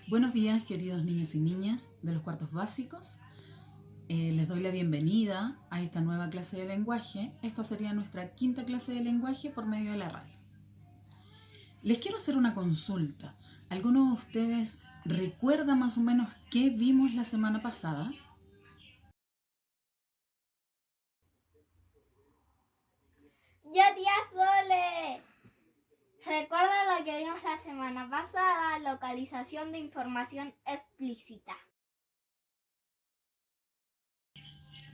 Buenos días, queridos niños y niñas de los cuartos básicos. Les doy la bienvenida a esta nueva clase de lenguaje. Esta sería nuestra quinta clase de lenguaje por medio de la radio. Les quiero hacer una consulta. ¿Alguno de ustedes recuerda más o menos qué vimos la semana pasada? Yo, tía Sole. Recuerda lo que vimos la semana pasada, localización de información explícita.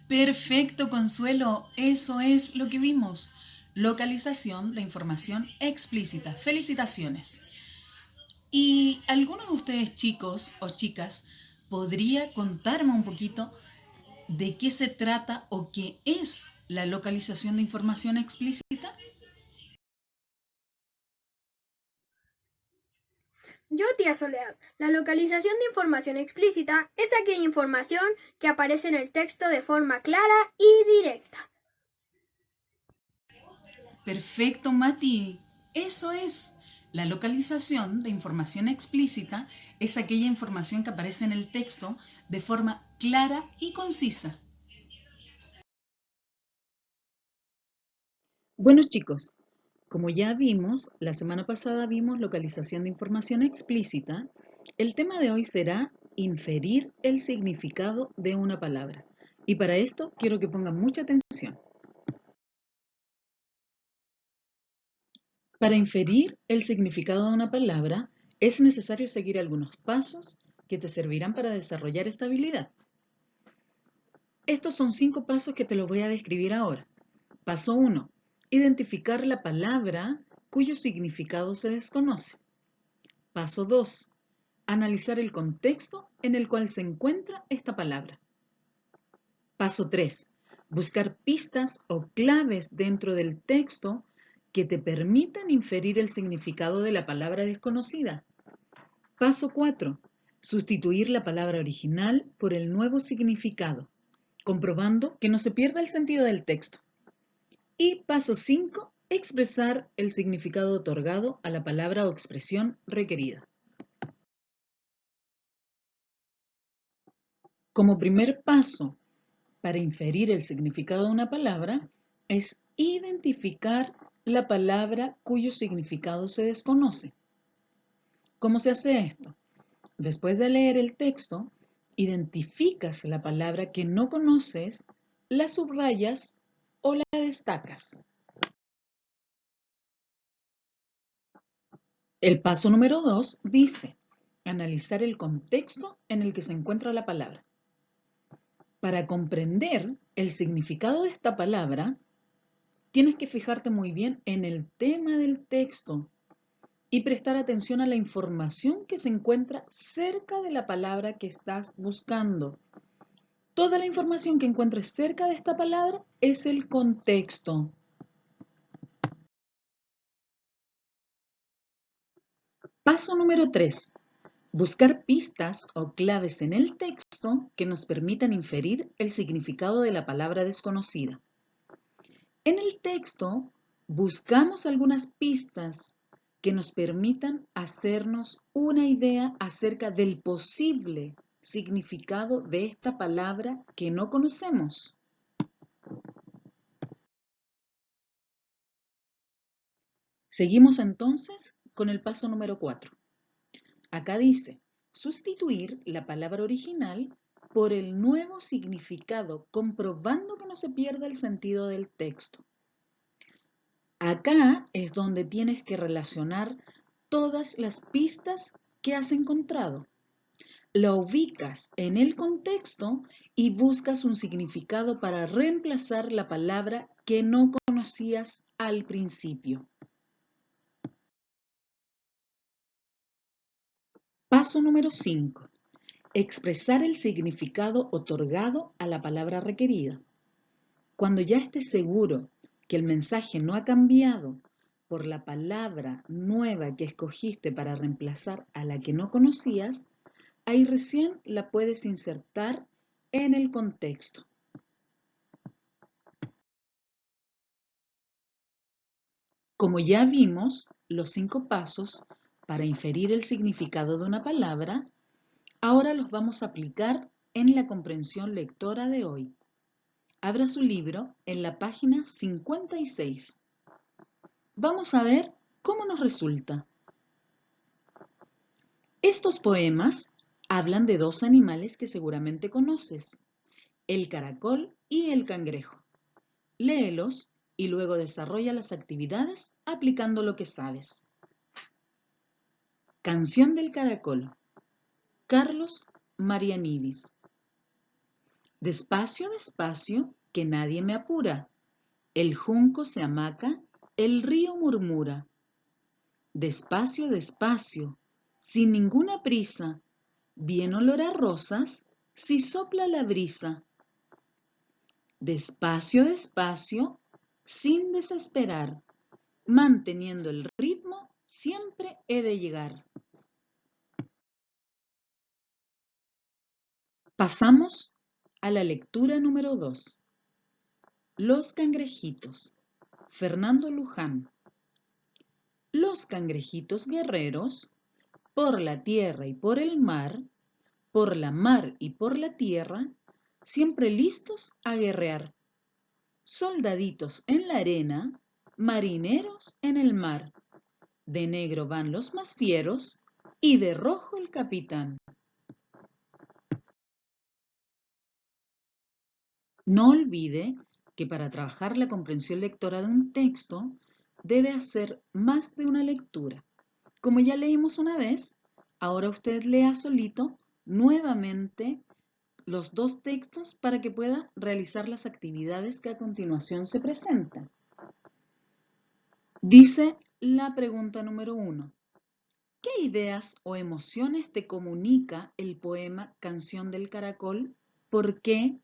Perfecto, Consuelo. Eso es lo que vimos. Localización de información explícita. Felicitaciones. ¿Y alguno de ustedes, chicos o chicas, podría contarme un poquito de qué se trata o qué es la localización de información explícita? Yo, tía Soledad, la localización de información explícita es aquella información que aparece en el texto de forma clara y directa. Perfecto, Mati. Eso es. La localización de información explícita es aquella información que aparece en el texto de forma clara y concisa. Bueno, chicos, como ya vimos, la semana pasada vimos localización de información explícita, el tema de hoy será inferir el significado de una palabra. Y para esto quiero que pongan mucha atención. Para inferir el significado de una palabra, es necesario seguir algunos pasos que te servirán para desarrollar esta habilidad. Estos son 5 pasos que te los voy a describir ahora. Paso 1. Identificar la palabra cuyo significado se desconoce. Paso 2. Analizar el contexto en el cual se encuentra esta palabra. Paso 3. Buscar pistas o claves dentro del texto que te permitan inferir el significado de la palabra desconocida. Paso 4. Sustituir la palabra original por el nuevo significado, comprobando que no se pierda el sentido del texto. Y paso 5. Expresar el significado otorgado a la palabra o expresión requerida. Como primer paso para inferir el significado de una palabra es identificar la palabra cuyo significado se desconoce. ¿Cómo se hace esto? Después de leer el texto, identificas la palabra que no conoces, la subrayas o la destacas. El paso número 2 dice, analizar el contexto en el que se encuentra la palabra. Para comprender el significado de esta palabra, tienes que fijarte muy bien en el tema del texto y prestar atención a la información que se encuentra cerca de la palabra que estás buscando. Toda la información que encuentres cerca de esta palabra es el contexto. Paso número 3. Buscar pistas o claves en el texto que nos permitan inferir el significado de la palabra desconocida. En el texto buscamos algunas pistas que nos permitan hacernos una idea acerca del posible significado de esta palabra que no conocemos. Seguimos entonces con el paso número 4. Acá dice, sustituir la palabra original por el nuevo significado, comprobando que no se pierda el sentido del texto. Acá es donde tienes que relacionar todas las pistas que has encontrado. La ubicas en el contexto y buscas un significado para reemplazar la palabra que no conocías al principio. Paso número 5. Expresar el significado otorgado a la palabra requerida. Cuando ya estés seguro que el mensaje no ha cambiado por la palabra nueva que escogiste para reemplazar a la que no conocías, ahí recién la puedes insertar en el contexto. Como ya vimos, los 5 pasos para inferir el significado de una palabra Ahora los vamos a aplicar en la comprensión lectora de hoy. Abra su libro en la página 56. Vamos a ver cómo nos resulta. Estos poemas hablan de dos animales que seguramente conoces, el caracol y el cangrejo. Léelos y luego desarrolla las actividades aplicando lo que sabes. Canción del caracol. Carlos Marianidis. Despacio, despacio, que nadie me apura. El junco se hamaca, el río murmura. Despacio, despacio, sin ninguna prisa, bien olor a rosas, si sopla la brisa. Despacio, despacio, sin desesperar, manteniendo el ritmo, siempre he de llegar. Pasamos a la lectura número 2. Los cangrejitos. Fernando Luján. Los cangrejitos guerreros, por la tierra y por el mar, por la mar y por la tierra, siempre listos a guerrear. Soldaditos en la arena, marineros en el mar. De negro van los más fieros y de rojo el capitán. No olvide que para trabajar la comprensión lectora de un texto debe hacer más de una lectura. Como ya leímos una vez, ahora usted lea solito nuevamente los dos textos para que pueda realizar las actividades que a continuación se presentan. Dice la pregunta número 1. ¿Qué ideas o emociones te comunica el poema Canción del Caracol? ¿Por qué?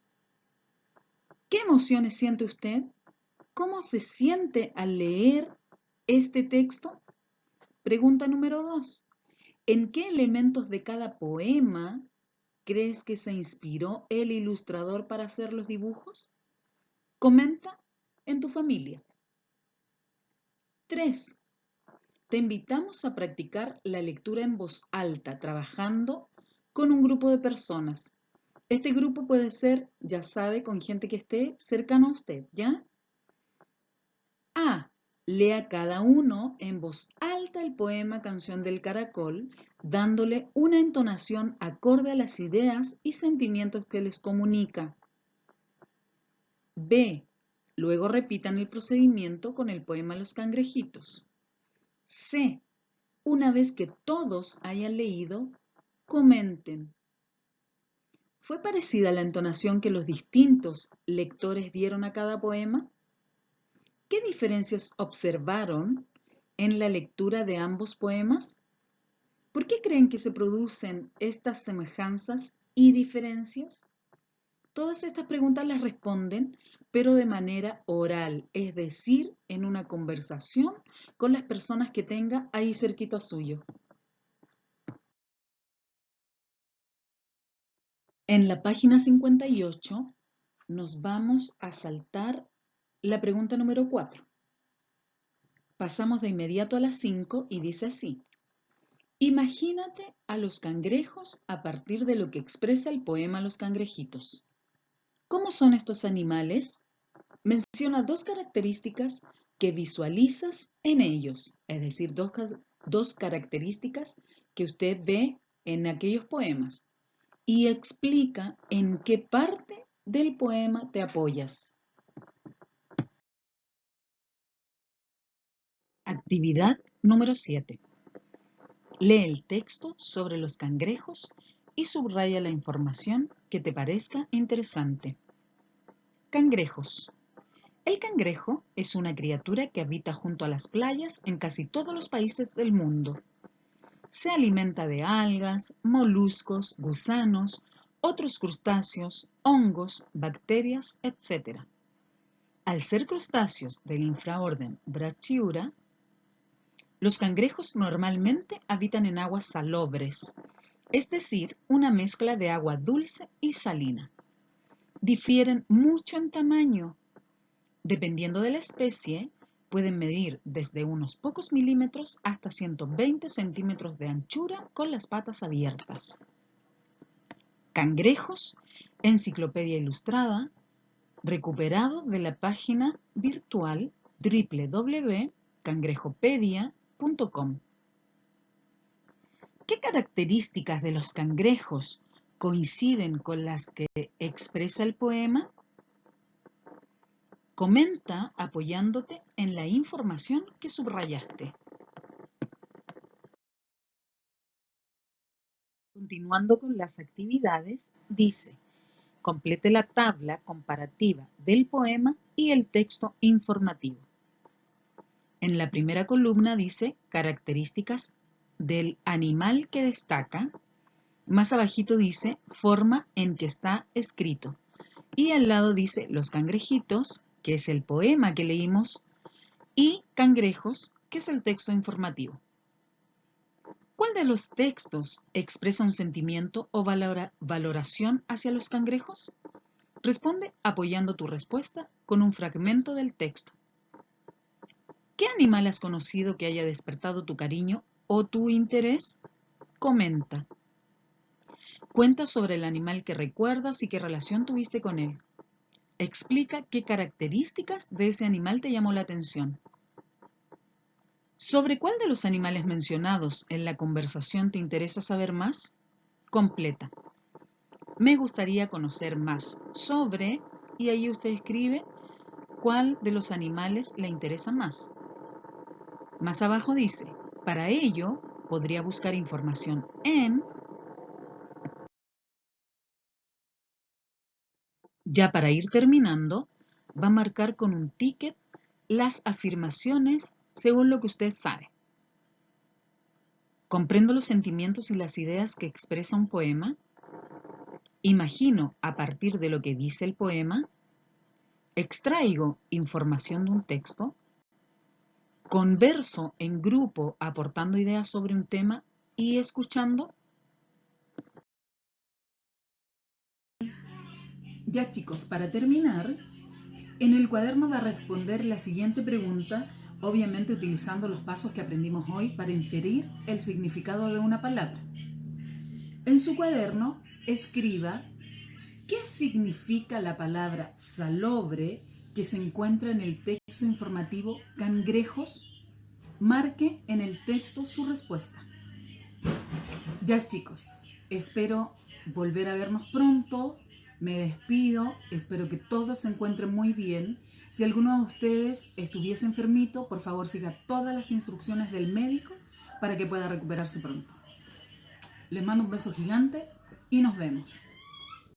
¿Qué emociones siente usted? ¿Cómo se siente al leer este texto? Pregunta número 2. ¿En qué elementos de cada poema crees que se inspiró el ilustrador para hacer los dibujos? Comenta en tu familia. 3. Te invitamos a practicar la lectura en voz alta, trabajando con un grupo de personas. Este grupo puede ser, ya sabe, con gente que esté cercano a usted, ¿ya? A. Lea cada uno en voz alta el poema Canción del Caracol, dándole una entonación acorde a las ideas y sentimientos que les comunica. B. Luego repitan el procedimiento con el poema Los Cangrejitos. C. Una vez que todos hayan leído, comenten. ¿Fue parecida la entonación que los distintos lectores dieron a cada poema? ¿Qué diferencias observaron en la lectura de ambos poemas? ¿Por qué creen que se producen estas semejanzas y diferencias? Todas estas preguntas las responden, pero de manera oral, es decir, en una conversación con las personas que tenga ahí cerquita suyo. En la página 58 nos vamos a saltar la pregunta número 4. Pasamos de inmediato a la 5 y dice así. Imagínate a los cangrejos a partir de lo que expresa el poema Los Cangrejitos. ¿Cómo son estos animales? Menciona dos características que visualizas en ellos, es decir, dos características que usted ve en aquellos poemas. Y explica en qué parte del poema te apoyas. Actividad número 7. Lee el texto sobre los cangrejos y subraya la información que te parezca interesante. Cangrejos. El cangrejo es una criatura que habita junto a las playas en casi todos los países del mundo. Se alimenta de algas, moluscos, gusanos, otros crustáceos, hongos, bacterias, etc. Al ser crustáceos del infraorden Brachyura, los cangrejos normalmente habitan en aguas salobres, es decir, una mezcla de agua dulce y salina. Difieren mucho en tamaño. Dependiendo de la especie, pueden medir desde unos pocos milímetros hasta 120 centímetros de anchura con las patas abiertas. Cangrejos, Enciclopedia Ilustrada, recuperado de la página virtual www.cangrejopedia.com. ¿Qué características de los cangrejos coinciden con las que expresa el poema? Comenta apoyándote en la información que subrayaste. Continuando con las actividades, dice: complete la tabla comparativa del poema y el texto informativo. En la primera columna dice características del animal que destaca. Más abajito dice forma en que está escrito. Y al lado dice los cangrejitos, que es el poema que leímos, y cangrejos, que es el texto informativo. ¿Cuál de los textos expresa un sentimiento o valoración hacia los cangrejos? Responde apoyando tu respuesta con un fragmento del texto. ¿Qué animal has conocido que haya despertado tu cariño o tu interés? Comenta. Cuenta sobre el animal que recuerdas y qué relación tuviste con él. Explica qué características de ese animal te llamó la atención. ¿Sobre cuál de los animales mencionados en la conversación te interesa saber más? Completa. Me gustaría conocer más sobre, y ahí usted escribe cuál de los animales le interesa más. Más abajo dice, para ello podría buscar información en. Ya para ir terminando, va a marcar con un ticket las afirmaciones según lo que usted sabe. Comprendo los sentimientos y las ideas que expresa un poema. Imagino a partir de lo que dice el poema. Extraigo información de un texto. Converso en grupo aportando ideas sobre un tema y escuchando. Ya chicos, para terminar, en el cuaderno va a responder la siguiente pregunta, obviamente utilizando los pasos que aprendimos hoy para inferir el significado de una palabra. En su cuaderno, escriba qué significa la palabra salobre que se encuentra en el texto informativo cangrejos. Marque en el texto su respuesta. Ya chicos, espero volver a vernos pronto. Me despido, espero que todos se encuentren muy bien. Si alguno de ustedes estuviese enfermito, por favor siga todas las instrucciones del médico para que pueda recuperarse pronto. Les mando un beso gigante y nos vemos.